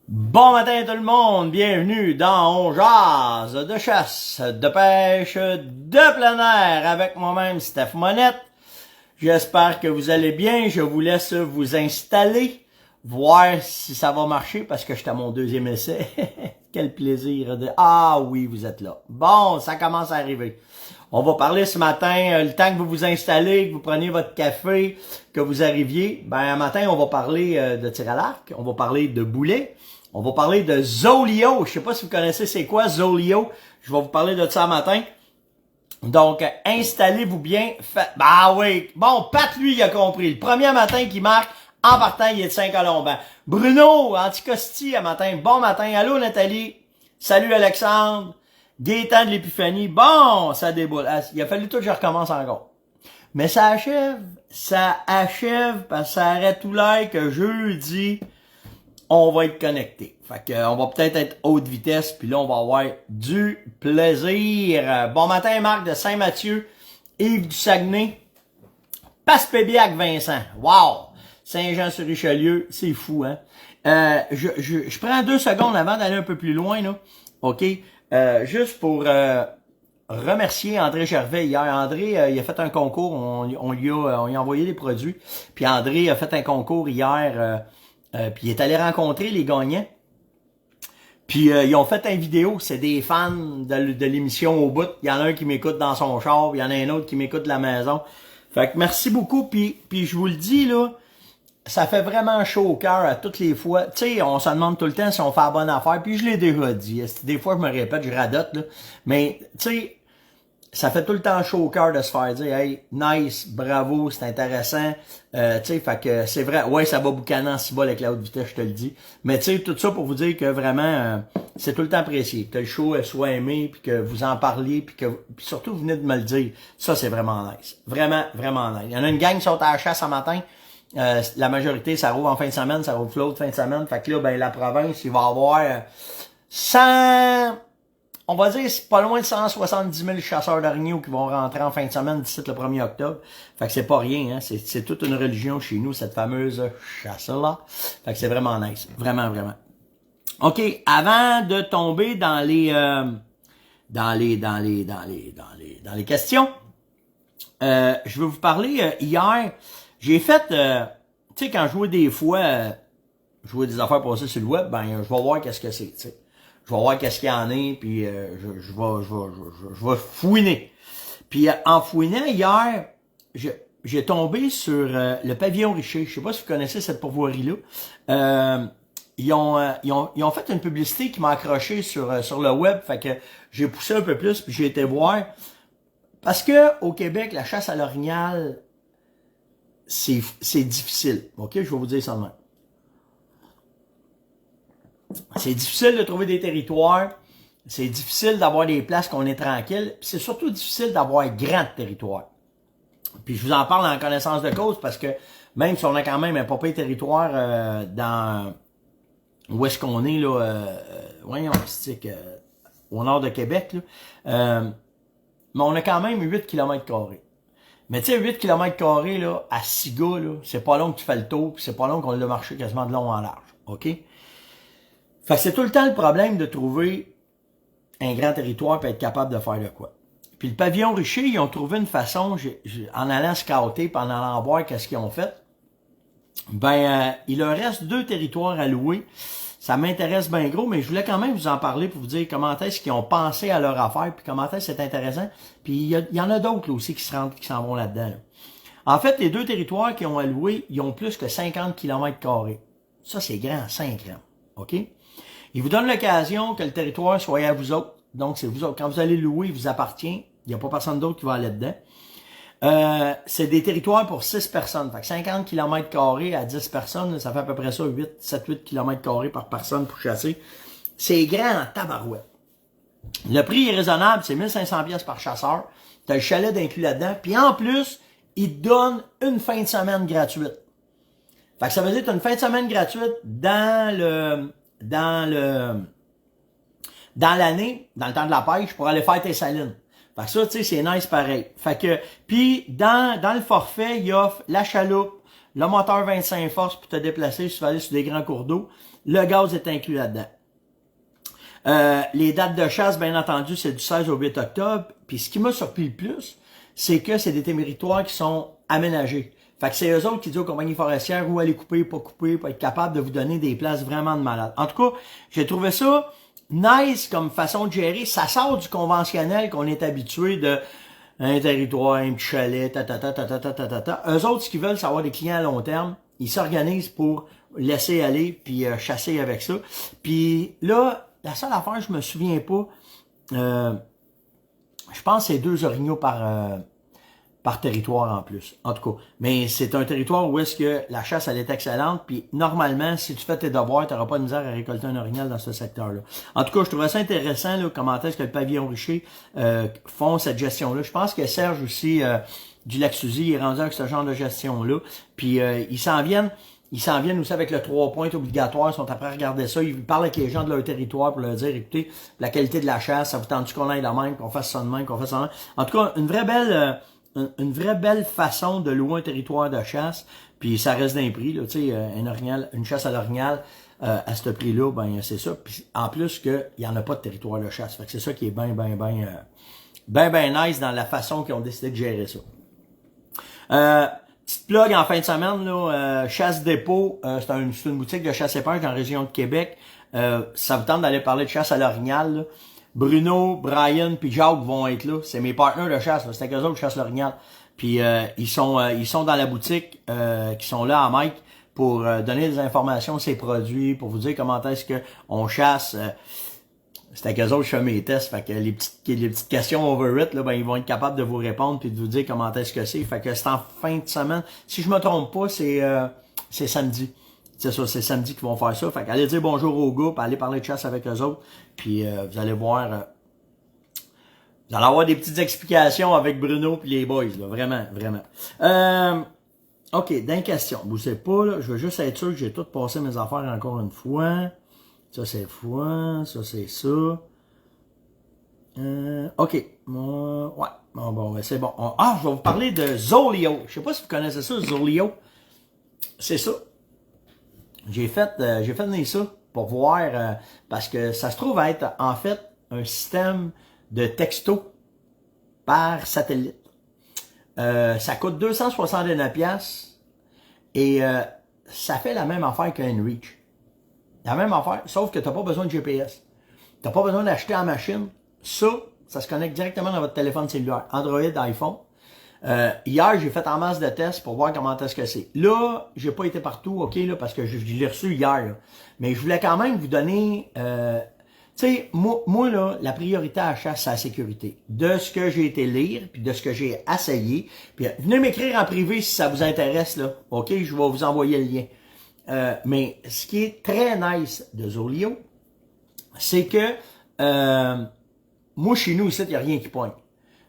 Bon matin tout le monde, bienvenue dans On Jase de chasse, de pêche, de plein air avec moi-même Steph Monette. J'espère que vous allez bien, je vous laisse vous installer, voir si ça va marcher parce que j'étais à mon deuxième essai. Quel plaisir de... Ah oui, vous êtes là. Bon, ça commence à arriver. On va parler ce matin, le temps que vous vous installez, que vous preniez votre café, que vous arriviez. Ben, un matin, on va parler de tir à l'arc, on va parler de boulet, on va parler de Zoleo. Je sais pas si vous connaissez c'est quoi Zoleo. Je vais vous parler de ça ce matin. Donc, installez-vous bien. Bah oui. Bon, Pat, lui, il a compris. Le premier matin qui marque, en partant, il est de Saint-Colomban. Bruno, Anticosti, à matin. Bon matin. Allô, Nathalie. Salut, Alexandre. Gaétan de l'Épiphanie. Bon, ça déboule. Il a fallu tout que je recommence encore. Mais ça achève. Ça achève parce que ça arrête tout l'air que jeudi, on va être connecté. Fait que, on va peut-être être haute vitesse, puis là, on va avoir du plaisir. Bon matin, Marc de Saint-Mathieu, Yves du Saguenay, Passepébiac Vincent. Wow! Saint-Jean-sur-Richelieu, c'est fou, hein? Je prends 2 secondes avant d'aller un peu plus loin, là. OK? Juste pour remercier André Gervais hier. André, il a fait un concours, on lui a envoyé des produits. Puis André a fait un concours hier, puis il est allé rencontrer les gagnants. Puis ils ont fait une vidéo, c'est des fans de l'émission au bout. Il y en a un qui m'écoute dans son char, il y en a un autre qui m'écoute de la maison. Fait que merci beaucoup, puis je vous le dis là, ça fait vraiment chaud au cœur à toutes les fois. Tu sais, on se demande tout le temps si on fait la bonne affaire, puis je l'ai déjà dit. Des fois, je me répète, je radote, là. Mais, tu sais, ça fait tout le temps chaud au cœur de se faire dire « Hey, nice, bravo, c'est intéressant. » Tu sais, fait que c'est vrai, ouais, ça va boucaner en 6 balles avec la haute vitesse, je te le dis. Mais tu sais, tout ça pour vous dire que vraiment, c'est tout le temps apprécié. Que le show soit aimé, puis que vous en parliez, puis surtout, vous venez de me le dire. Ça, c'est vraiment nice. Vraiment, vraiment nice. Il y en a une gang qui sont à la chasse ce matin. La majorité, ça roule en fin de semaine, ça roule flotte fin de semaine. Fait que là, ben, la province, il va avoir 100... On va dire, c'est pas loin de 170 000 chasseurs d'orignaux qui vont rentrer en fin de semaine d'ici le 1er octobre. Fait que c'est pas rien, hein. C'est toute une religion chez nous, cette fameuse chasse-là. Fait que c'est vraiment nice. Vraiment, vraiment. OK, avant de tomber dans les questions, je vais vous parler hier. J'ai fait, tu sais, quand je jouais des fois, je jouais des affaires passées sur le web, ben, je vais voir qu'est-ce que c'est, tu sais. Je vais voir qu'est-ce qu'il y en a, puis je vais fouiner. Puis en fouinant hier, j'ai tombé sur le pavillon Richer. Je sais pas si vous connaissez cette pourvoirie-là. Ils ont fait une publicité qui m'a accroché sur le web, fait que j'ai poussé un peu plus, puis j'ai été voir. Parce que au Québec, la chasse à l'orignal, c'est difficile. OK, je vais vous dire ça demain. C'est difficile de trouver des territoires. C'est difficile d'avoir des places qu'on est tranquille. Puis c'est surtout difficile d'avoir grand territoire. Puis je vous en parle en connaissance de cause parce que même si on a quand même un papier territoire dans où est-ce qu'on est là, voyons, c'est au nord de Québec là, mais on a quand même 8 km². Mais tu sais, 8 km² là, à 6 gars, là, c'est pas long que tu fais le tour, puis c'est pas long qu'on l'a marché quasiment de long en large. OK? Fait que c'est tout le temps le problème de trouver un grand territoire pour être capable de faire de quoi. Puis le pavillon Richer, ils ont trouvé une façon, en allant scouter, puis en allant voir qu'est-ce qu'ils ont fait, ben, il leur reste 2 territoires à louer. Ça m'intéresse bien gros, mais je voulais quand même vous en parler pour vous dire comment est-ce qu'ils ont pensé à leur affaire, puis comment est-ce que c'est intéressant. Puis il y en a d'autres là, aussi qui s'en vont là-dedans. Là. En fait, les 2 territoires qu'ils ont alloués, ils ont plus que 50 km². Ça, c'est grand, 5 grands. OK? Ils vous donnent l'occasion que le territoire soit à vous autres. Donc, c'est vous autres. Quand vous allez louer, il vous appartient. Il n'y a pas personne d'autre qui va aller dedans. C'est des territoires pour 6 personnes. Fait que 50 km² à 10 personnes, ça fait à peu près ça, 7-8 km² par personne pour chasser. C'est grand en tabarouette. Le prix est raisonnable, c'est 1500 pièces par chasseur. T'as le chalet d'inclus là-dedans. Puis en plus, ils te donnent une fin de semaine gratuite. Fait que ça veut dire que t'as une fin de semaine gratuite dans l'année, dans le temps de la pêche, pour aller faire tes salines. Fait que ça, tu sais, c'est nice pareil. Fait que, puis dans le forfait, il offre la chaloupe, le moteur 25 forces pour te déplacer si tu vas aller sur des grands cours d'eau. Le gaz est inclus là-dedans. Les dates de chasse, bien entendu, c'est du 16 au 8 octobre. Puis ce qui m'a surpris le plus, c'est que c'est des territoires qui sont aménagés. Fait que c'est eux autres qui disent aux compagnies forestières où aller couper, pas être capable de vous donner des places vraiment de malade. En tout cas, j'ai trouvé ça nice comme façon de gérer. Ça sort du conventionnel qu'on est habitué de un territoire, un petit chalet, Eux autres, ce qu'ils veulent, c'est avoir des clients à long terme. Ils s'organisent pour laisser aller puis chasser avec ça. Puis là, la seule affaire, je me souviens pas, je pense que c'est 2 orignaux par territoire en plus, en tout cas. Mais c'est un territoire où est-ce que la chasse, elle est excellente, puis normalement, si tu fais tes devoirs, tu n'auras pas de misère à récolter un orignal dans ce secteur-là. En tout cas, je trouvais ça intéressant, là, comment est-ce que le pavillon Richer font cette gestion-là. Je pense que Serge aussi, du Lac-Suzy, est rendu avec ce genre de gestion-là, puis ils s'en viennent aussi avec le 3 points obligatoire, ils sont après à regarder ça, ils parlent avec les gens de leur territoire pour leur dire, écoutez, la qualité de la chasse, ça vous tente qu'on aille la même, qu'on fasse ça de même, qu'on fasse ça de même. En tout cas, une vraie belle façon de louer un territoire de chasse, puis ça reste d'un prix, là, tu sais, une chasse à l'orignal, à ce prix-là, ben c'est ça. Puis en plus qu'il n'y en a pas de territoire de chasse. Fait que c'est ça qui est bien nice dans la façon qu'ils ont décidé de gérer ça. Petite plug en fin de semaine, là, Chasse Dépôt, c'est une boutique de chasse et pêche dans la région de Québec. Ça vous tente d'aller parler de chasse à l'orignal, là. Bruno, Brian puis Jacques vont être là. C'est mes partenaires de chasse. C'est avec eux autres qui chassent l'orignal. Puis ils sont dans la boutique, qui sont là à Mike pour donner des informations sur ces produits, pour vous dire comment est-ce que on chasse. C'est avec eux autres que je fais mes tests. Fait que les petites questions over it, là, ben ils vont être capables de vous répondre puis de vous dire comment est-ce que c'est. Fait que c'est en fin de semaine. Si je me trompe pas, c'est samedi. C'est ça, c'est samedi qu'ils vont faire ça. Fait qu'allez dire bonjour aux gars, puis allez parler de chasse avec eux autres. Puis vous allez voir, vous allez avoir des petites explications avec Bruno puis les boys, là. Vraiment. OK, dans question. Vous savez pas, là, je veux juste être sûr que j'ai tout passé mes affaires encore une fois. Ça, c'est fois, ça, c'est ça. OK. Ouais. Bon, ben, c'est bon. Je vais vous parler de Zoleo. Je sais pas si vous connaissez ça, Zoleo. C'est ça. J'ai fait venir ça pour voir, parce que ça se trouve être, en fait, un système de texto par satellite. Ça coûte 269$ et ça fait la même affaire qu'un Reach. La même affaire, sauf que tu n'as pas besoin de GPS. Tu n'as pas besoin d'acheter la machine. Ça se connecte directement dans votre téléphone cellulaire. Android, iPhone. Hier, j'ai fait en masse de tests pour voir comment est-ce que c'est. Là, j'ai pas été partout, OK, là, parce que je l'ai reçu hier, là. Mais je voulais quand même vous donner, tu sais, moi, là, la priorité à la chasse, c'est la sécurité. De ce que j'ai été lire, puis de ce que j'ai essayé. Puis venez m'écrire en privé si ça vous intéresse, là. OK, je vais vous envoyer le lien. Mais ce qui est très nice de Zoleo, c'est que, moi, chez nous, ici, il n'y a rien qui pointe.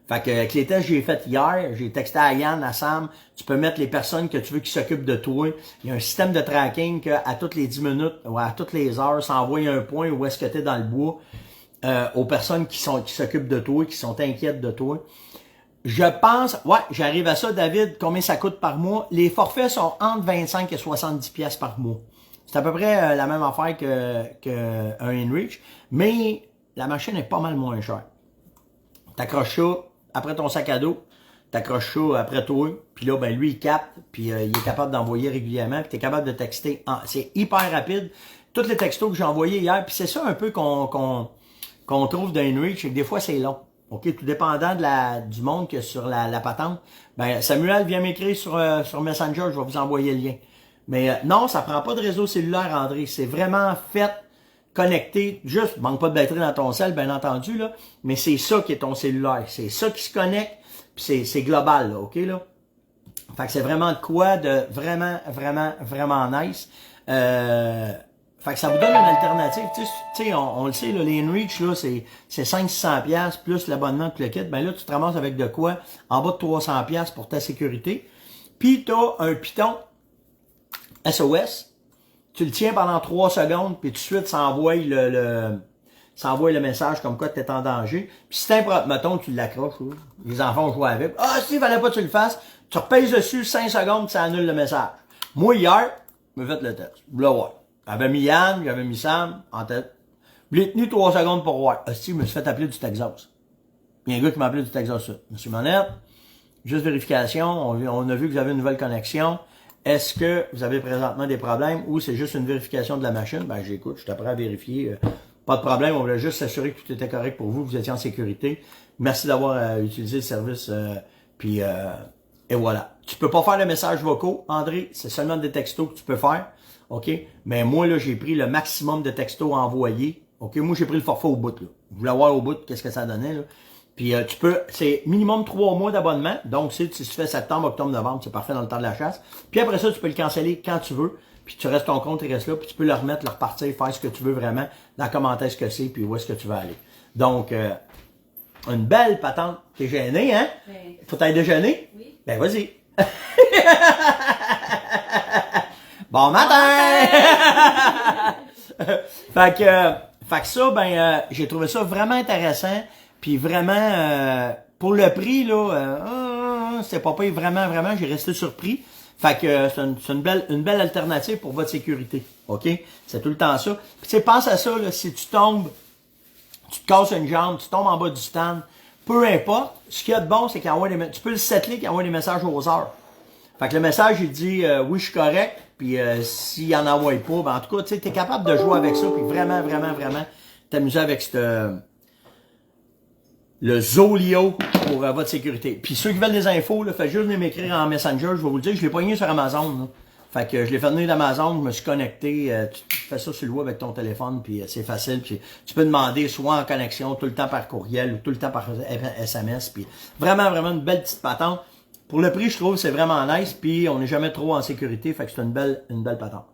Fait que avec les tests que j'ai fait hier, j'ai texté à Yann, à Sam, tu peux mettre les personnes que tu veux qui s'occupent de toi. Il y a un système de tracking qu'à toutes les 10 minutes ou à toutes les heures, ça envoie un point où est-ce que tu es dans le bois aux personnes qui s'occupent de toi, qui sont inquiètes de toi. Je pense, j'arrive à ça, David, combien ça coûte par mois? Les forfaits sont entre 25 et 70$ par mois. C'est à peu près la même affaire que un InReach, mais la machine est pas mal moins chère. T'accroches ça après ton sac à dos, t'accroches ça après toi, puis là, ben lui, il capte, puis il est capable d'envoyer régulièrement, puis t'es capable de texter. C'est hyper rapide. Tous les textos que j'ai envoyés hier, puis c'est ça un peu qu'on trouve dans InReach, c'est que des fois, c'est long. OK, tout dépendant du monde que sur la patente. Ben, Samuel, viens m'écrire sur Messenger, je vais vous envoyer le lien. Mais non, ça prend pas de réseau cellulaire, André. C'est vraiment fait connecté, juste, manque pas de batterie dans ton cell, bien entendu, là, mais c'est ça qui est ton cellulaire. C'est ça qui se connecte, puis c'est global, là, OK, là? Fait que c'est vraiment de quoi de vraiment nice. Fait que ça vous donne une alternative. Tu sais, on le sait, là, les InReach, là, c'est 500-600$ plus l'abonnement de le kit. Ben là, tu te ramasses avec de quoi? En bas de 300$ pour ta sécurité. Puis t'as un piton SOS. Tu le tiens pendant 3 secondes, puis tout de suite, ça envoie le message comme quoi tu es en danger. Puis si mettons, tu l'accroches, les enfants jouent avec. Ah, si, il fallait pas que tu le fasses. Tu repèses dessus 5 secondes, ça annule le message. Moi, hier, je me fait le test. Vous voulez voir. J'avais mis Yann, j'avais mis Sam en tête. Je l'ai tenu 3 secondes pour voir. Hostie, je me suis fait appeler du Texas. Il y a un gars qui m'a appelé du Texas. Monsieur Monette, juste vérification, on a vu que vous avez une nouvelle connexion. Est-ce que vous avez présentement des problèmes ou c'est juste une vérification de la machine? Ben, j'écoute, je suis prêt à vérifier. Pas de problème, on voulait juste s'assurer que tout était correct pour vous, que vous étiez en sécurité. Merci d'avoir utilisé le service, et voilà. Tu peux pas faire de messages vocaux, André, c'est seulement des textos que tu peux faire, OK? Mais moi, là, j'ai pris le maximum de textos envoyés, OK? Moi, j'ai pris le forfait au bout, là. Vous voulez voir au bout qu'est-ce que ça donnait, là? Puis tu peux, c'est minimum 3 mois d'abonnement, donc si tu fais septembre, octobre, novembre, c'est parfait dans le temps de la chasse. Puis après ça, tu peux le canceller quand tu veux, puis tu restes ton compte, il reste là, puis tu peux le remettre, le repartir, faire ce que tu veux vraiment, dans comment est-ce que c'est, puis où est-ce que tu veux aller. Donc, une belle patente. T'es gêné, hein? Ben, faut t'aller déjeuner? Oui. Ben vas-y. Bon matin! Fait que ça, ben, j'ai trouvé ça vraiment intéressant. Puis vraiment, pour le prix, là, c'est pas payé vraiment, j'ai resté surpris. Fait que c'est une belle alternative pour votre sécurité. OK? C'est tout le temps ça. Puis tu sais, pense à ça, là, si tu tombes, tu te casses une jambe, tu tombes en bas du stand, peu importe, ce qu'il y a de bon, c'est qu'il tu peux le settler qu'il envoie des messages aux heures. Fait que le message, il dit oui, je suis correct, puis s'il en envoie pas, ben en tout cas, tu sais, t'es capable de jouer avec ça, puis vraiment t'amuser avec le Zolio pour votre sécurité. Puis ceux qui veulent des infos, là, faites juste venir m'écrire en Messenger, je vais vous le dire, je l'ai pogné sur Amazon. Là. Fait que je l'ai fait venir d'Amazon, je me suis connecté, tu fais ça sur le web avec ton téléphone, puis c'est facile. Puis tu peux demander soit en connexion, tout le temps par courriel, ou tout le temps par SMS. Puis vraiment une belle petite patente. Pour le prix, je trouve, c'est vraiment nice, puis on n'est jamais trop en sécurité, fait que c'est une belle patente.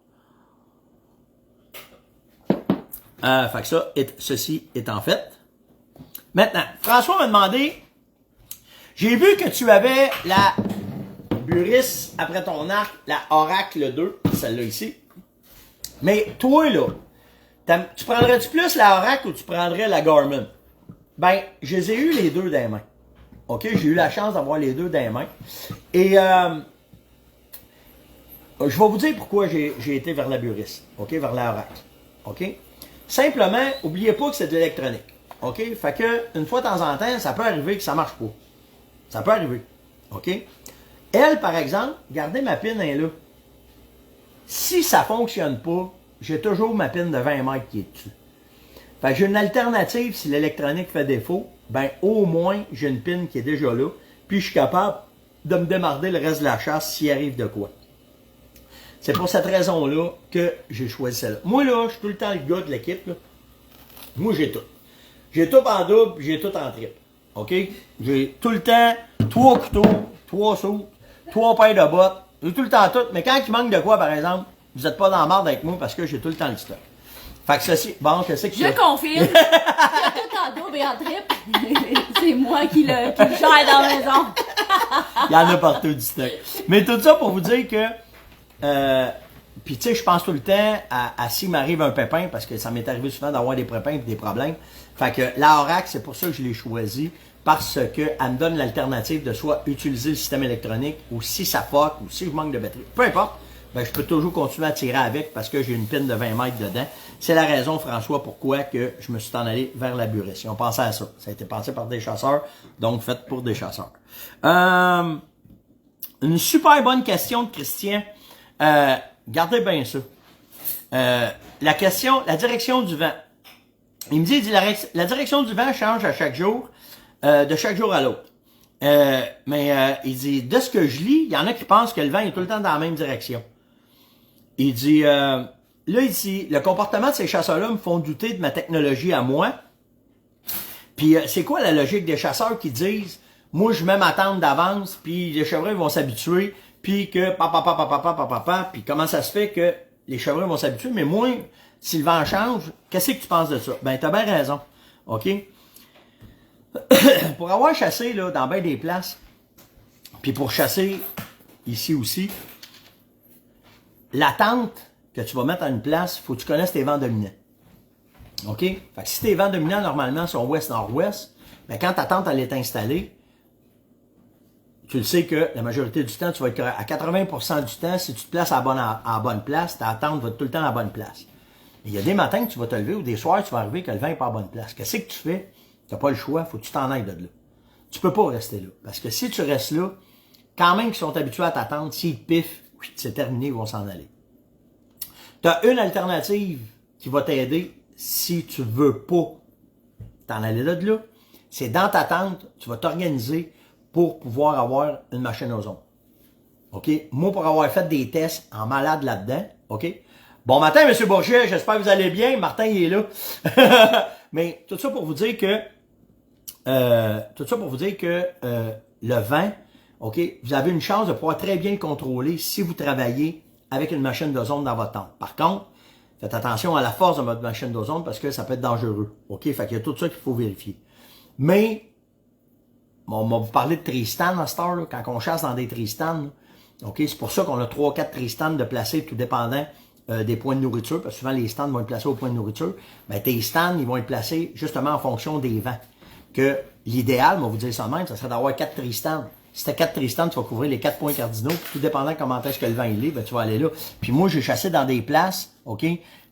Fait que ça, ceci étant fait. Maintenant, François m'a demandé, j'ai vu que tu avais la Buris après ton arc, la Oracle 2, celle-là ici. Mais toi, là, tu prendrais-tu plus la Oracle ou tu prendrais la Garmin? Ben, je les ai eu les deux dans les mains. OK? J'ai eu la chance d'avoir les deux dans les mains. Et je vais vous dire pourquoi j'ai été vers la Buris. OK? Vers la Oracle. OK? Simplement, oubliez pas que c'est de l'électronique. OK? Fait que, une fois de temps en temps, ça peut arriver que ça marche pas. Ça peut arriver. OK? Elle, par exemple, regardez ma pin, elle est là. Si ça fonctionne pas, j'ai toujours ma pin de 20 mètres qui est dessus. Fait que j'ai une alternative si l'électronique fait défaut, ben au moins j'ai une pin qui est déjà là, puis je suis capable de me démarrer le reste de la chasse s'il arrive de quoi. C'est pour cette raison-là que j'ai choisi celle-là. Moi, là, je suis tout le temps le gars de l'équipe, là. Moi, j'ai tout. J'ai tout en double, j'ai tout en triple. OK? J'ai tout le temps 3 couteaux, 3 sauts, 3 paires de bottes. J'ai tout le temps tout. Mais quand il manque de quoi, par exemple, vous n'êtes pas dans la marde avec moi parce que j'ai tout le temps le stock. Fait que ceci, bon, je sais que je confirme. J'ai tout en double et en triple. C'est moi qui le gère dans la maison. Il y en a partout du stock. Mais tout ça pour vous dire que puis tu sais, je pense tout le temps à s'il m'arrive un pépin, parce que ça m'est arrivé souvent d'avoir des pépins et des problèmes. Fait que la Oracle, c'est pour ça que je l'ai choisi, parce qu'elle me donne l'alternative de soit utiliser le système électronique, ou si ça fuck, ou si je manque de batterie. Peu importe, ben, je peux toujours continuer à tirer avec, parce que j'ai une pin de 20 mètres dedans. C'est la raison, François, pourquoi que je me suis en allé vers la Buris. On pensait à ça. Ça a été pensé par des chasseurs, donc fait pour des chasseurs. Une super bonne question de Christian. Gardez bien ça. La direction du vent. Il me dit la direction du vent change à chaque jour, de chaque jour à l'autre. Il dit, de ce que je lis, il y en a qui pensent que le vent est tout le temps dans la même direction. Il dit, là, ici, le comportement de ces chasseurs-là me font douter de ma technologie à moi. Puis, c'est quoi la logique des chasseurs qui disent, moi, je mets ma tente d'avance, puis les chevreuils vont s'habituer, puis que puis comment ça se fait que les chevreuils vont s'habituer, mais moi, si le vent change, qu'est-ce que tu penses de ça? Ben, t'as bien raison. OK? Pour avoir chassé, là, dans bien des places, puis pour chasser ici aussi, la tente que tu vas mettre à une place, il faut que tu connaisses tes vents dominants. OK? Fait que si tes vents dominants, normalement, sont ouest-nord-ouest, ben, quand ta tente, elle est installée, tu le sais que la majorité du temps, tu vas être correct. À 80% du temps, si tu te places à la bonne place, ta attente va être tout le temps à la bonne place. Il y a des matins que tu vas te lever ou des soirs, tu vas arriver que le vin n'est pas à la bonne place. Qu'est-ce que tu fais? Tu n'as pas le choix, faut que tu t'en ailles de là. Tu peux pas rester là. Parce que si tu restes là, quand même qu'ils sont habitués à t'attendre, s'ils piffent, c'est terminé, ils vont s'en aller. Tu as une alternative qui va t'aider si tu veux pas t'en aller de là. C'est dans ta tente, tu vas t'organiser pour pouvoir avoir une machine ozone. OK? Moi, pour avoir fait des tests en malade là-dedans, OK? Bon matin, M. Bourget, j'espère que vous allez bien. Martin, il est là. Mais tout ça pour vous dire que le vin, OK, vous avez une chance de pouvoir très bien le contrôler si vous travaillez avec une machine d'ozone dans votre tente. Par contre, faites attention à la force de votre machine d'ozone parce que ça peut être dangereux. OK? Fait qu'il y a tout ça qu'il faut vérifier. Mais, on va vous parler de Tristan à cette heure, quand on chasse dans des Tristans. OK? C'est pour ça qu'on a 3-4 Tristans de placer, tout dépendant des points de nourriture, parce que souvent les stands vont être placés au point de nourriture. Ben, tes stands, ils vont être placés justement en fonction des vents. Que l'idéal, on va vous dire ça de même, ça serait d'avoir 4 Tristans. Si t'as 4 Tristans, tu vas couvrir les 4 points cardinaux, puis tout dépendant comment est-ce que le vent il est, ben, tu vas aller là. Puis moi, j'ai chassé dans des places, OK?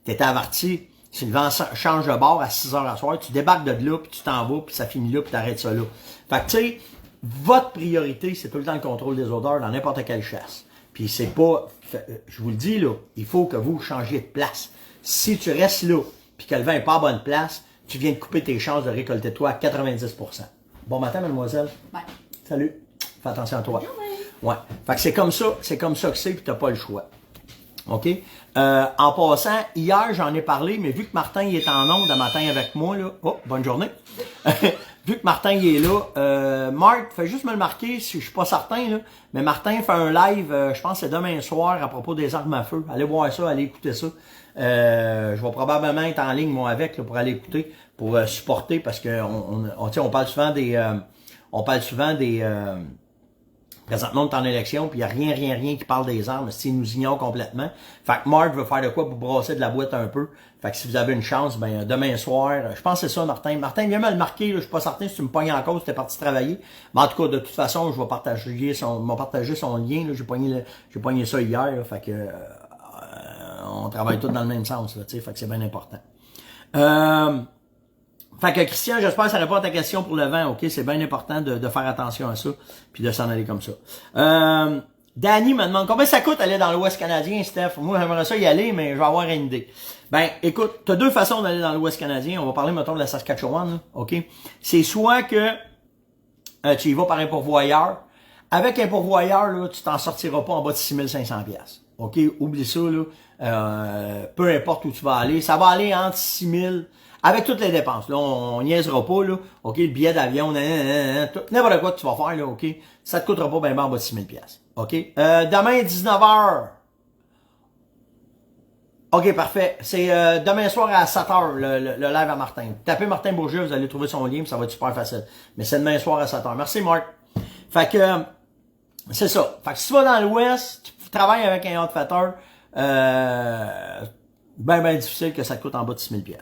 T'étais averti, si le vent change de bord à 6 heures à soir, tu débarques de là, puis tu t'en vas, puis ça finit là, puis t'arrêtes ça là. Fait que tu sais, votre priorité, c'est tout le temps le contrôle des odeurs dans n'importe quelle chasse. Puis c'est pas, je vous le dis là, il faut que vous changiez de place. Si tu restes là, puis que le vent n'est pas à bonne place, tu viens de couper tes chances de récolter toi à 90%. Bon matin, mademoiselle. Bye. Salut. Fais attention à toi. Ouais. Fait que c'est comme ça que c'est, puis t'as pas le choix. OK? En passant, hier, j'en ai parlé, mais vu que Martin il est en onde un matin avec moi, là. Oh, bonne journée. Vu que Martin il est là, Marc, fais juste me le marquer si je suis pas certain, là. Mais Martin fait un live, je pense que c'est demain soir à propos des armes à feu. Allez voir ça, allez écouter ça. Je vais probablement être en ligne, moi, avec, là, pour aller écouter, pour supporter, parce que on parle souvent des présentement, on est en élection, puis il n'y a rien qui parle des armes. Ils nous ignorent complètement. Fait que Marc veut faire de quoi pour brasser de la boîte un peu. Fait que si vous avez une chance, ben demain soir, je pense que c'est ça, Martin. Martin, viens me le marquer, là, je suis pas certain si tu me pognes en cause, tu es parti travailler. Mais en tout cas, de toute façon, je vais partager son lien. J'ai pogné ça hier, là, fait que on travaille tous dans le même sens, là, fait que c'est bien important. Fait que Christian, j'espère que ça répond à ta question pour le vent, OK? C'est bien important de faire attention à ça, puis de s'en aller comme ça. Danny me demande combien ça coûte aller dans l'Ouest canadien, Steph? Moi, j'aimerais ça y aller, mais je vais avoir une idée. Ben, écoute, t'as deux façons d'aller dans l'Ouest canadien. On va parler, mettons, de la Saskatchewan, là, OK? C'est soit que tu y vas par un pourvoyeur. Avec un pourvoyeur, là, tu t'en sortiras pas en bas de 6500$. OK? Oublie ça, là. Peu importe où tu vas aller. Ça va aller entre 6000$. Avec toutes les dépenses, là, on niaisera pas, là, OK, le billet d'avion, n'importe quoi que tu vas faire, là, OK, ça te coûtera pas bien en bas de 6000$, OK. Demain, 19h. OK, parfait. C'est demain soir à 7h, le live à Martin. Tapez Martin Bourget, vous allez trouver son lien, puis ça va être super facile. Mais c'est demain soir à 7h. Merci, Marc. Fait que, c'est ça. Fait que si tu vas dans l'Ouest, tu travailles avec un outfitter, ben difficile que ça te coûte en bas de 6000$.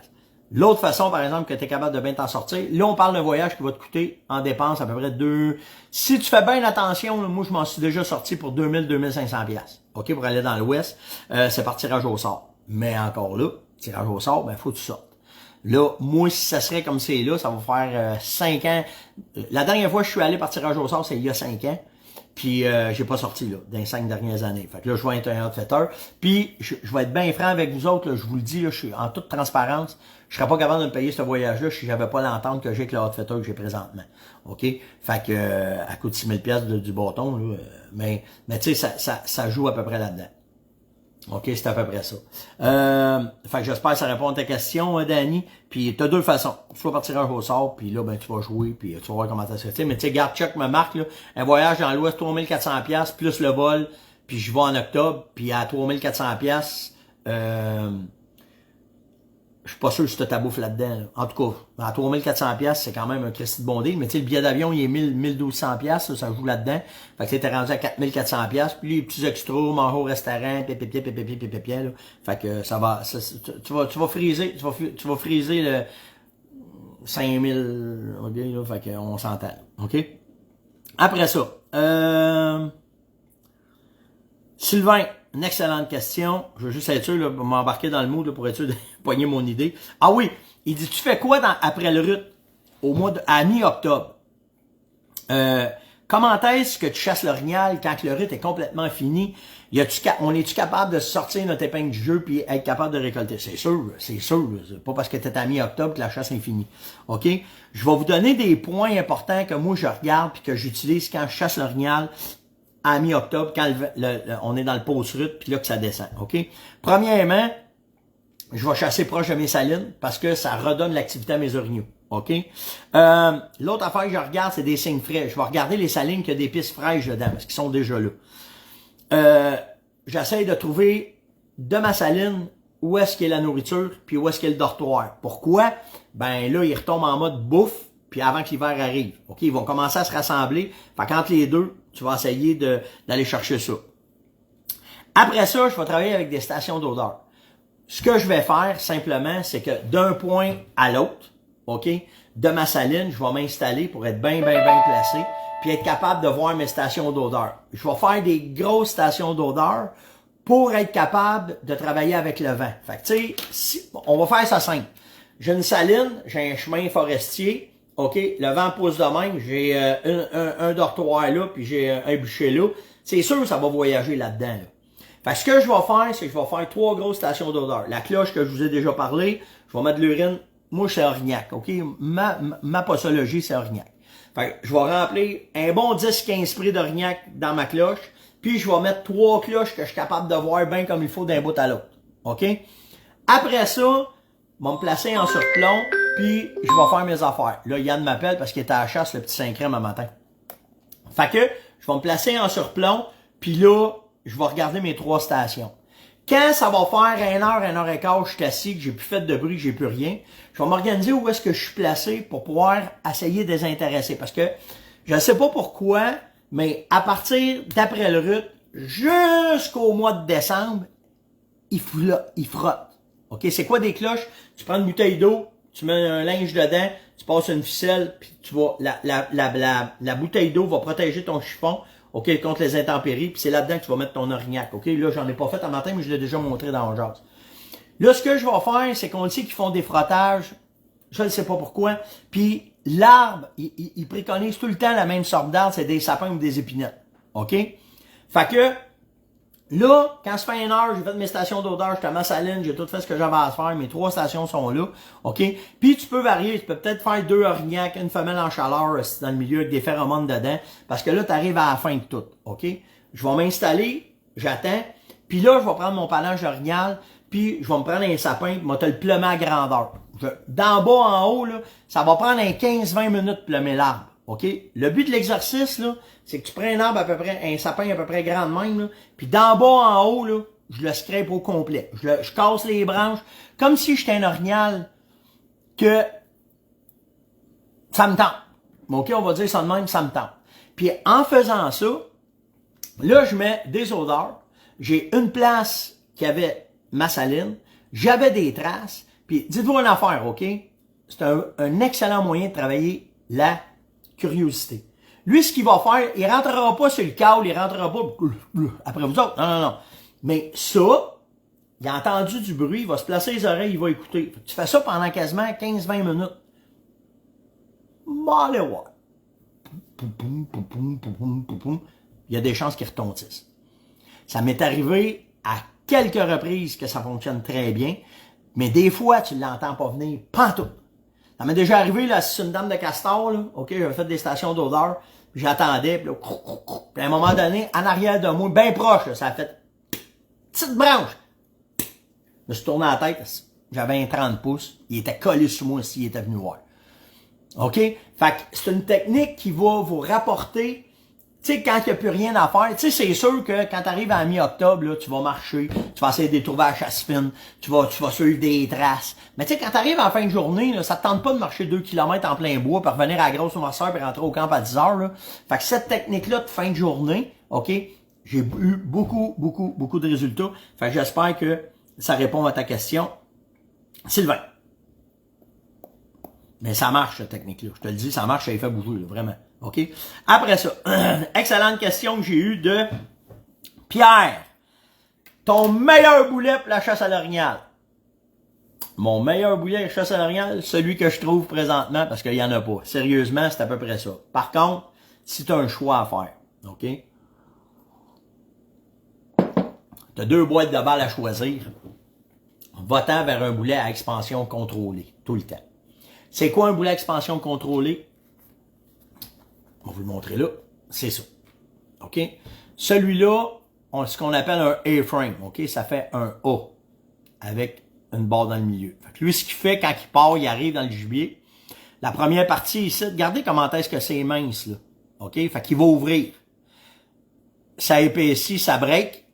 L'autre façon, par exemple, que tu es capable de bien t'en sortir, là, on parle d'un voyage qui va te coûter en dépenses à peu près 2... Si tu fais bien attention, là, moi, je m'en suis déjà sorti pour 2000-2500$. OK, pour aller dans l'Ouest, c'est par tirage au sort. Mais encore là, tirage au sort, ben, faut que tu sortes. Là, moi, si ça serait comme c'est là, ça va faire 5 ans. La dernière fois que je suis allé par tirage au sort, c'est il y a 5 ans. Puis j'ai pas sorti là, dans les 5 dernières années. Fait que là, je vais être un outfitter. Puis je vais être bien franc avec vous autres, là, je vous le dis, là, je suis en toute transparence. Je serais pas capable de me payer ce voyage-là si j'avais pas l'entente que j'ai avec le outfitter que j'ai présentement. OK? Fait que à coût de 6000$ du bâton, là, mais tu sais, ça joue à peu près là-dedans. OK, c'est à peu près ça. Fait que j'espère que ça répond à ta question, Danny. Puis t'as deux façons. Soit par tirage au sort, puis là, ben tu vas jouer, puis tu vas voir comment ça se fait. Mais tu sais, garde Chuck me marque, là, un voyage dans l'Ouest, 3400$, plus le vol, puis je vais en octobre, puis à 3400$, je suis pas sûr si t'as ta bouffe là-dedans. Là. En tout cas, à 3400$, c'est quand même un Christy de bon deal. Mais tu sais, le billet d'avion, il est 1200$, ça joue là-dedans. Fait que t'es rendu à 4400$. Puis les petits extras, manger au restaurant, pépé, là. Fait que ça va, tu vas friser le 5000, OK, là. Fait qu'on s'entend, OK? Après ça, Sylvain, une excellente question. Je veux juste être sûr, là, m'embarquer dans le mood là, pour être sûr de poigner mon idée. Ah oui, il dit, tu fais quoi après le rut à mi-octobre? Comment est-ce que tu chasses l'orignal quand le rut est complètement fini? On est-tu capable de sortir notre épingle du jeu puis être capable de récolter? C'est sûr. C'est pas parce que tu es à mi-octobre que la chasse est finie. OK? Je vais vous donner des points importants que moi je regarde puis que j'utilise quand je chasse l'orignal à mi-octobre, quand on est dans le post-rut puis là que ça descend. OK? Premièrement, je vais chasser proche de mes salines parce que ça redonne l'activité à mes orignaux. OK? L'autre affaire que je regarde, c'est des signes frais. Je vais regarder les salines qui ont des pistes fraîches dedans, parce qu'ils sont déjà là. J'essaie de trouver de ma saline où est-ce qu'est la nourriture, puis où est-ce qu'est le dortoir. Pourquoi? Ben là, ils retombent en mode bouffe, puis avant que l'hiver arrive. OK? Ils vont commencer à se rassembler. Fait qu'entre les deux, tu vas essayer d'aller chercher ça. Après ça, je vais travailler avec des stations d'odeur. Ce que je vais faire, simplement, c'est que d'un point à l'autre, OK, de ma saline, je vais m'installer pour être bien placé, puis être capable de voir mes stations d'odeur. Je vais faire des grosses stations d'odeur pour être capable de travailler avec le vent. Fait que, tu sais, on va faire ça simple. J'ai une saline, j'ai un chemin forestier, OK, le vent pousse de même, j'ai un dortoir là, puis j'ai un bûcher là. C'est sûr que ça va voyager là-dedans, là. Fait que ce que je vais faire, c'est que je vais faire 3 grosses stations d'odeur. La cloche que je vous ai déjà parlé, je vais mettre de l'urine. Moi, c'est Orignac, OK? Ma posologie, c'est Orignac. Fait que je vais remplir un bon 10-15 sprays d'Orignac dans ma cloche, puis je vais mettre 3 cloches que je suis capable de voir bien comme il faut d'un bout à l'autre. OK? Après ça, je vais me placer en surplomb, puis je vais faire mes affaires. Là, Yann m'appelle parce qu'il était à la chasse, le petit 5 crème, un matin. Fait que, je vais me placer en surplomb, puis là, je vais regarder mes 3 stations. Quand ça va faire 1 heure et quart, je suis assis, que j'ai plus fait de bruit, que j'ai plus rien, je vais m'organiser où est-ce que je suis placé pour pouvoir essayer de désintéresser. Parce que, je ne sais pas pourquoi, mais à partir d'après le rut, jusqu'au mois de décembre, il frotte. OK? C'est quoi des cloches? Tu prends une bouteille d'eau, tu mets un linge dedans, tu passes une ficelle, puis tu vas, la bouteille d'eau va protéger ton chiffon, OK, contre les intempéries, puis c'est là-dedans que tu vas mettre ton Orignac. OK? Là, j'en ai pas fait un matin, mais je l'ai déjà montré dans le jazz. Là, ce que je vais faire, c'est qu'on le sait qu'ils font des frottages. Je ne sais pas pourquoi. Puis l'arbre, il préconise tout le temps la même sorte d'arbre, c'est des sapins ou des épinettes. OK? Fait que là, quand ça fait 1 heure, j'ai fait mes stations d'odeur, j'étais à ma saline, j'ai tout fait ce que j'avais à faire, mes 3 stations sont là. OK? Puis tu peux varier, tu peux peut-être faire 2 Orignac, une femelle en chaleur dans le milieu avec des phéromones dedans, parce que là, tu arrives à la fin de tout. OK? Je vais m'installer, j'attends, puis là, je vais prendre mon palange d'orignal, puis je vais me prendre un sapin, puis je vais te le plumer à grandeur. D'en bas en haut, là, ça va prendre un 15-20 minutes de plumer l'arbre. OK? Le but de l'exercice, là, c'est que tu prends un arbre à peu près, un sapin à peu près grand de même, là, puis d'en bas en haut, là, je le scrape au complet. Je casse les branches, comme si j'étais un orignal, que ça me tente. OK? On va dire ça de même, ça me tente. Puis en faisant ça, là, je mets des odeurs. J'ai une place qui avait ma saline. J'avais des traces. Puis dites-vous une affaire, OK? C'est un excellent moyen de travailler la curiosité. Lui, ce qu'il va faire, il rentrera pas sur le câble, il rentrera pas après vous autres. Non. Mais ça, il a entendu du bruit, il va se placer les oreilles, il va écouter. Tu fais ça pendant quasiment 15-20 minutes. Allez voir. Il y a des chances qu'il retentisse. Ça m'est arrivé à quelques reprises que ça fonctionne très bien, mais des fois, tu l'entends pas venir pantoute. Ça m'est déjà arrivé, là, c'est une dame de castor, là. OK, j'avais fait des stations d'odeur, puis j'attendais, puis là, puis à un moment donné, en arrière de moi, bien proche, là, ça a fait petite branche. Je me suis tourné la tête, j'avais un 30 pouces, il était collé sur moi s'il était venu voir. OK? Fait que c'est une technique qui va vous rapporter, tu sais, quand il n'y a plus rien à faire, tu sais, c'est sûr que quand tu arrives à mi-octobre, là, tu vas marcher, tu vas essayer de trouver à la chasse fine, tu vas suivre des traces. Mais tu sais, quand tu arrives en fin de journée, là, ça te tente pas de marcher 2 km en plein bois, pour revenir à la grosse noirceur et rentrer au camp à 10 heures, là. Fait que cette technique-là de fin de journée, OK, j'ai eu beaucoup de résultats. Fait que j'espère que ça répond à ta question. Sylvain. Mais ça marche, cette technique-là. Je te le dis, ça marche, ça les fait bouger, là, vraiment. OK? Après ça, excellente question que j'ai eue de Pierre. Ton meilleur boulet pour la chasse à l'orignal? Mon meilleur boulet de chasse à l'orignal, celui que je trouve présentement, parce qu'il n'y en a pas. Sérieusement, c'est à peu près ça. Par contre, si tu as un choix à faire, OK? Tu as 2 boîtes de balles à choisir. Va-t'en vers un boulet à expansion contrôlée, tout le temps. C'est quoi un boulet à expansion contrôlée? On va vous le montrer là. C'est ça. OK? Celui-là, ce qu'on appelle un A-frame. OK? Ça fait un A avec une barre dans le milieu. Fait que lui, ce qu'il fait quand il part, il arrive dans le gibier. La première partie ici, regardez comment est-ce que c'est mince, là. OK? Fait qu'il va ouvrir. Ça épaissit, ça break.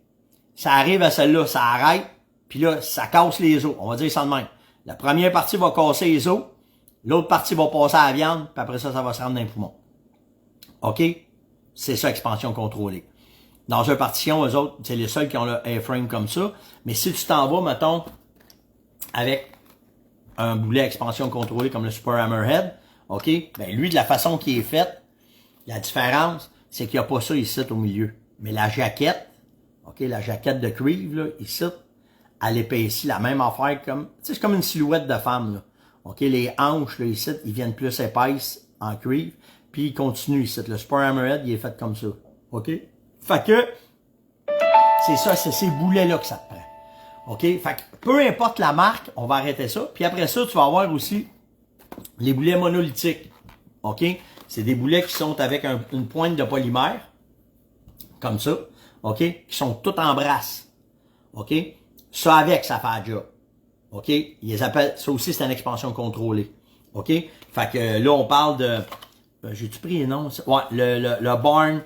Ça arrive à celle-là, ça arrête. Puis là, ça casse les os. On va dire ça de même. La première partie va casser les os. L'autre partie va passer à la viande. Puis après ça, ça va se rendre dans les poumons. OK? C'est ça, expansion contrôlée. Dans un partition, eux autres, c'est les seuls qui ont le A-frame comme ça. Mais si tu t'en vas, mettons, avec un boulet expansion contrôlée comme le Super Hammerhead, OK? Ben lui, de la façon qu'il est fait, la différence, c'est qu'il n'y a pas ça ici au milieu. Mais la jaquette, OK, la jaquette de cuivre, là, ici, elle épaissit la même affaire comme, tu sais, c'est comme une silhouette de femme, là. OK, les hanches, là, ici, ils viennent plus épaisses en cuivre, puis ils continuent ici. Le Super Hammerhead, il est fait comme ça. OK? Fait que, c'est ça, c'est ces boulets-là que ça te prend. OK? Fait que, peu importe la marque, on va arrêter ça. Puis après ça, tu vas avoir aussi les boulets monolithiques. OK? C'est des boulets qui sont avec une pointe de polymère, comme ça. OK? Qui sont tout en brasse. OK? Ça avec, ça fait la job. OK? Ils les appellent, ça aussi, c'est une expansion contrôlée. OK? Fait que là, on parle de, j'ai-tu pris les noms? Ouais, le Barn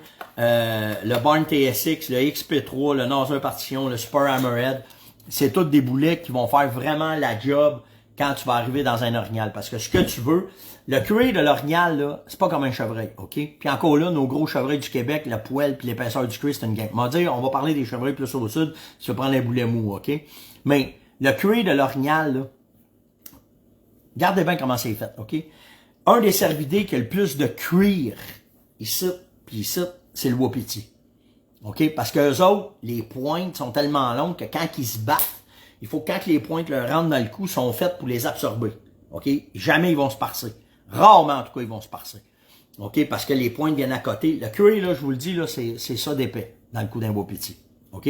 TSX, le XP3, le Noser Partition, le Super Hammerhead. C'est tous des boulets qui vont faire vraiment la job quand tu vas arriver dans un orignal. Parce que ce que tu veux, le cuir de l'orignal, là, c'est pas comme un chevreuil, OK? Puis encore là, nos gros chevreuils du Québec, le poil puis l'épaisseur du cuir, c'est une game. On va parler des chevreuils plus au sud, si tu veux prendre les boulets mous, OK? Mais le cuir de l'orignal, là, regardez bien comment c'est fait, OK? Un des cervidés qui a le plus de cuir, ici, puis ici, c'est le wapiti. OK? Parce que eux autres, les pointes sont tellement longues que quand ils se battent, il faut que quand les pointes leur rentrent dans le cou, sont faites pour les absorber. OK? Jamais ils vont se parser. Rarement, en tout cas, ils vont se parser. OK? Parce que les pointes viennent à côté. Le cuir, là, je vous le dis, là, c'est ça d'épais dans le cou d'un wapiti. OK?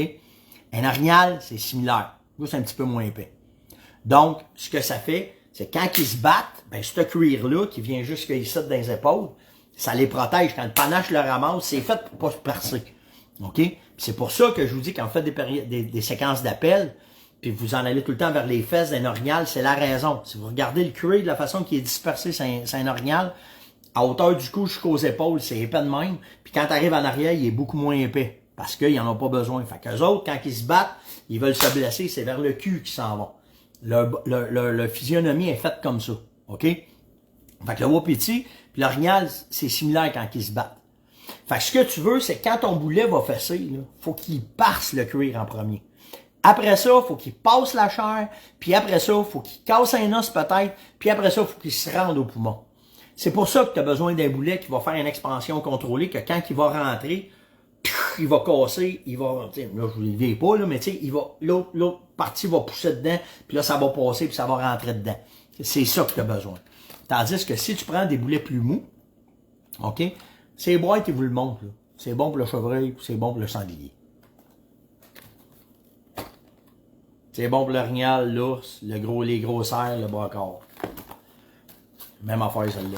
Un orignal, c'est similaire. Juste un petit peu moins épais. Donc, ce que ça fait, c'est quand ils se battent, ben, ce cuir-là, qui vient jusqu'à ici dans les épaules, ça les protège. Quand le panache le ramasse, c'est fait pour pas se percer. OK? C'est pour ça que je vous dis, quand vous faites des séquences d'appel, puis vous en allez tout le temps vers les fesses d'un orignal, c'est la raison. Si vous regardez le cuir de la façon qu'il est dispersé, c'est un orignal, à hauteur du cou jusqu'aux épaules, c'est épais de même. Puis quand tu arrives en arrière, il est beaucoup moins épais. Parce qu'ils n'en ont pas besoin. Fait qu'eux autres, quand ils se battent, ils veulent se blesser, c'est vers le cul qu'ils s'en vont. Le physionomie est faite comme ça. OK? Fait que le wapiti puis l'orignal, c'est similaire quand ils se battent. Fait que ce que tu veux, c'est quand ton boulet va fesser, il faut qu'il parse le cuir en premier. Après ça, il faut qu'il passe la chair, puis après ça, il faut qu'il casse un os peut-être, puis après ça, il faut qu'il se rende au poumon. C'est pour ça que tu as besoin d'un boulet qui va faire une expansion contrôlée, que quand il va rentrer, il va casser, il va, là, je vous le dis pas, là, mais tu sais, l'autre partie va pousser dedans, puis là, ça va passer, puis ça va rentrer dedans. C'est ça que tu as besoin. Tandis que si tu prends des boulets plus mous, OK, c'est boîtes qui vous le montrent, là. C'est bon pour le chevreuil, c'est bon pour le sanglier. C'est bon pour l'orignal, l'ours, les gros cerfs, le brocard. Même affaire celle-là.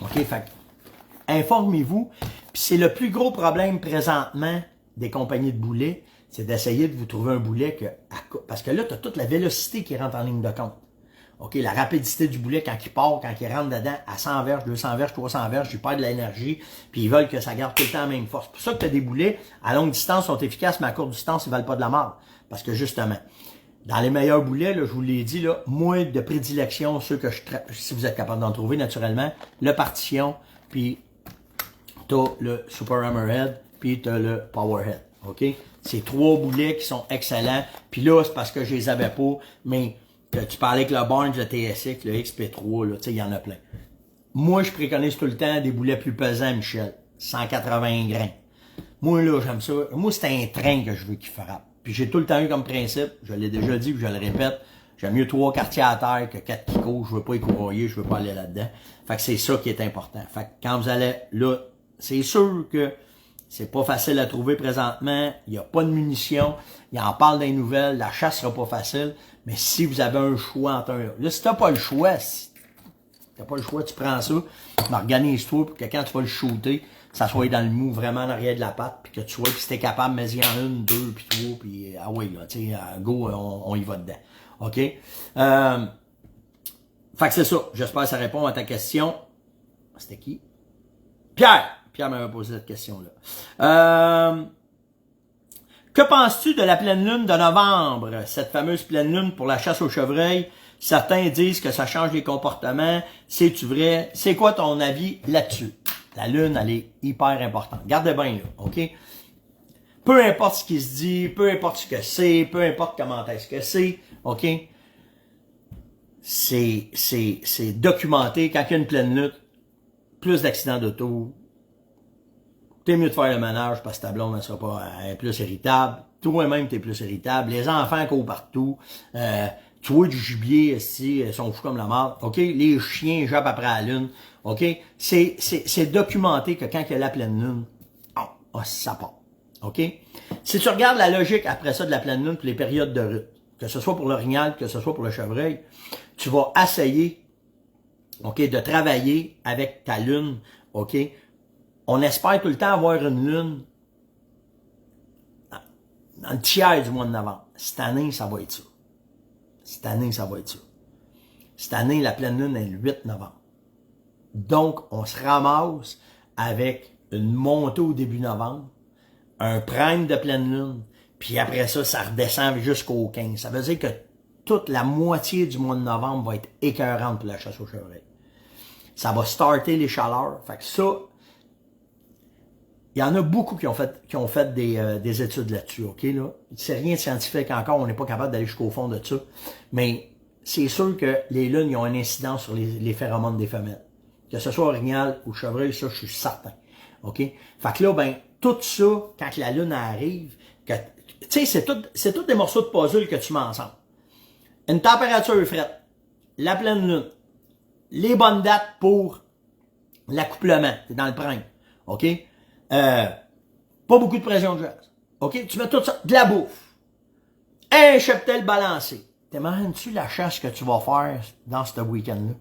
OK, fait informez-vous. Puis c'est le plus gros problème présentement des compagnies de boulets, c'est d'essayer de vous trouver un boulet que... Parce que là, tu as toute la vélocité qui rentre en ligne de compte. OK, la rapidité du boulet quand il part, quand il rentre dedans, à 100 verges, 200 verges, 300 verges, il perd de l'énergie, puis ils veulent que ça garde tout le temps la même force. C'est pour ça que tu as des boulets à longue distance sont efficaces, mais à courte distance, ils ne valent pas de la mort. Parce que justement, dans les meilleurs boulets, là, je vous l'ai dit, là, moi de prédilection, ceux que si vous êtes capable d'en trouver naturellement, le partition, puis tu as le Super Hammerhead, puis tu as le Powerhead. OK? C'est 3 boulets qui sont excellents. Puis là, c'est parce que je les avais pas, mais tu parlais avec le Barnes, le TSX, le XP3, là, tu sais, il y en a plein. moi, je préconise tout le temps des boulets plus pesants, Michel. 180 grains. Moi, là, j'aime ça. Moi, c'est un train que je veux qu'il frappe. Puis j'ai tout le temps eu comme principe, je l'ai déjà dit, puis je le répète, j'aime mieux 3 quartiers à terre que 4 qui courent. Je veux pas écourailler, je veux pas aller là-dedans. Fait que c'est ça qui est important. Fait que quand vous allez là, c'est sûr que c'est pas facile à trouver présentement. Il n'y a pas de munitions. Il en parle dans les nouvelles. La chasse sera pas facile. Mais si vous avez un choix entre un... Là, si t'as pas le choix, tu prends ça, organise-toi pour que quand tu vas le shooter, ça soit dans le mou, vraiment en arrière de la patte, puis que tu vois que si t'es capable, mets-y en 1, 2, puis 3, puis ah oui, là, tu sais, go, on y va dedans. OK? Fait que c'est ça. J'espère que ça répond à ta question. C'était qui? Pierre! Pierre m'avait posé cette question-là. Que penses-tu de la pleine lune de novembre? Cette fameuse pleine lune pour la chasse au chevreuil. Certains disent que ça change les comportements. C'est-tu vrai? C'est quoi ton avis là-dessus? La lune, elle est hyper importante. Gardez bien là, OK? Peu importe ce qui se dit, peu importe ce que c'est, peu importe comment est-ce que c'est, OK? C'est documenté quand il y a une pleine lune, plus d'accidents d'auto, t'es mieux de faire le ménage parce que ta blonde, elle est plus irritable. Toi-même, t'es plus irritable. Les enfants courent partout. Tu vois du gibier, ici, ils sont fous comme la mort. OK? Les chiens jappent après la lune. OK? C'est documenté que quand il y a la pleine lune, ça part. OK? Si tu regardes la logique après ça de la pleine lune pour les périodes de rut, que ce soit pour l'orignal, que ce soit pour le chevreuil, tu vas essayer, OK, de travailler avec ta lune, OK? On espère tout le temps avoir une lune dans le tiers du mois de novembre. Cette année, ça va être ça. Cette année, ça va être ça. Cette année, la pleine lune est le 8 novembre. Donc, on se ramasse avec une montée au début novembre, un prime de pleine lune, puis après ça, ça redescend jusqu'au 15. Ça veut dire que toute la moitié du mois de novembre va être écœurante pour la chasse au chevreuil. Ça va starter les chaleurs. Fait que ça, il y en a beaucoup qui ont fait des études là-dessus, OK, là. C'est rien de scientifique encore, on n'est pas capable d'aller jusqu'au fond de ça. Mais c'est sûr que les lunes, ils ont un incident sur les phéromones des femelles. Que ce soit orignal ou chevreuil, ça, je suis certain. OK? Fait que là, ben, tout ça, quand la lune arrive, tu sais, c'est tout des morceaux de puzzle que tu mets ensemble. Une température frette, la pleine lune, les bonnes dates pour l'accouplement, c'est dans le prime. OK? Pas beaucoup de pression de gaz. OK? Tu mets tout ça, de la bouffe. Un cheptel balancé. T'imagines-tu la chasse que tu vas faire dans ce week-end-là?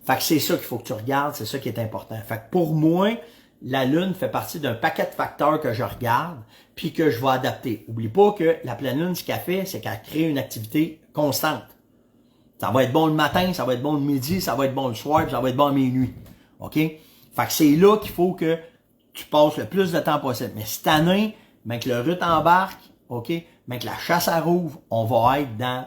Fait que c'est ça qu'il faut que tu regardes, c'est ça qui est important. Fait que pour moi, la lune fait partie d'un paquet de facteurs que je regarde, puis que je vais adapter. Oublie pas que la pleine lune, ce qu'elle fait, c'est qu'elle crée une activité constante. Ça va être bon le matin, ça va être bon le midi, ça va être bon le soir, puis ça va être bon à minuit. OK? Fait que c'est là qu'il faut que tu passes le plus de temps possible. Mais cette année, ben que le rut embarque, OK? Ben que la chasse à rouvre, on va être dans...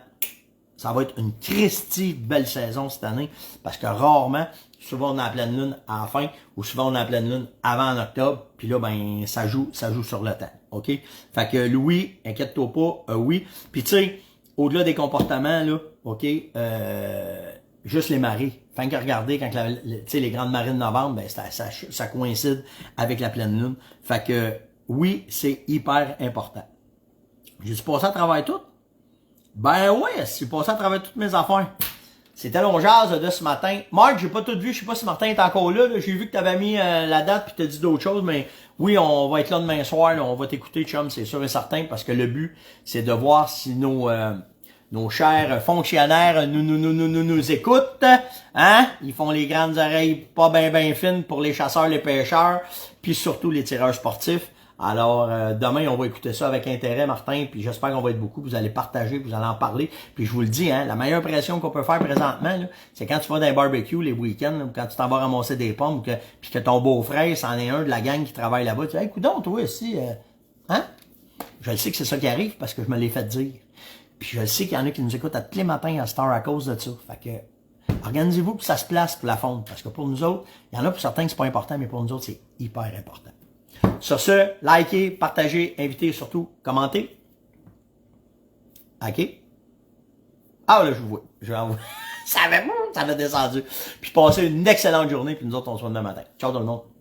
Ça va être une Christie de belle saison cette année, parce que rarement, souvent on a la pleine lune à la fin, ou souvent on a la pleine lune avant en octobre, puis là, ben, ça joue sur le temps, OK? Fait que Louis, inquiète-toi pas, oui. Puis tu sais, au-delà des comportements, là, OK, juste les marées. Fait que regardez, quand les grandes marées de novembre, ben, ça coïncide avec la pleine lune. Fait que, oui, c'est hyper important. J'ai-tu passé à travers tout? Ben ouais, j'ai passé à travers toutes mes affaires. C'était long jazz de ce matin. Marc, j'ai pas tout vu, je sais pas si Martin est encore là. J'ai vu que tu avais mis la date puis t'as dit d'autres choses, mais oui, on va être là demain soir, là, on va t'écouter, chum, c'est sûr et certain, parce que le but, c'est de voir si nos chers fonctionnaires nous écoutent, hein? Ils font les grandes oreilles pas ben fines pour les chasseurs, les pêcheurs, puis surtout les tireurs sportifs. Alors, demain, on va écouter ça avec intérêt, Martin, puis j'espère qu'on va être beaucoup, vous allez partager, vous allez en parler. Puis je vous le dis, hein, la meilleure pression qu'on peut faire présentement, c'est quand tu vas dans les barbecues les week-ends, ou quand tu t'en vas ramasser des pommes, puis que ton beau-frère, c'en est un de la gang qui travaille là-bas, tu dis, hey, coudonc, toi aussi, hein? Je le sais que c'est ça qui arrive, parce que je me l'ai fait dire. Puis je le sais qu'il y en a qui nous écoutent à tous les matins à Star à cause de ça. Fait que, organisez-vous pour que ça se place pour la fonte, parce que pour nous autres, il y en a pour certains que c'est pas important, mais pour nous autres, c'est hyper important. Sur ce, likez, partagez, invitez, surtout, commentez. OK? Ah, là, je vous vois. Je vais en voir. Ça avait descendu. Puis passez une excellente journée, puis nous autres, on se voit demain matin. Ciao tout le monde.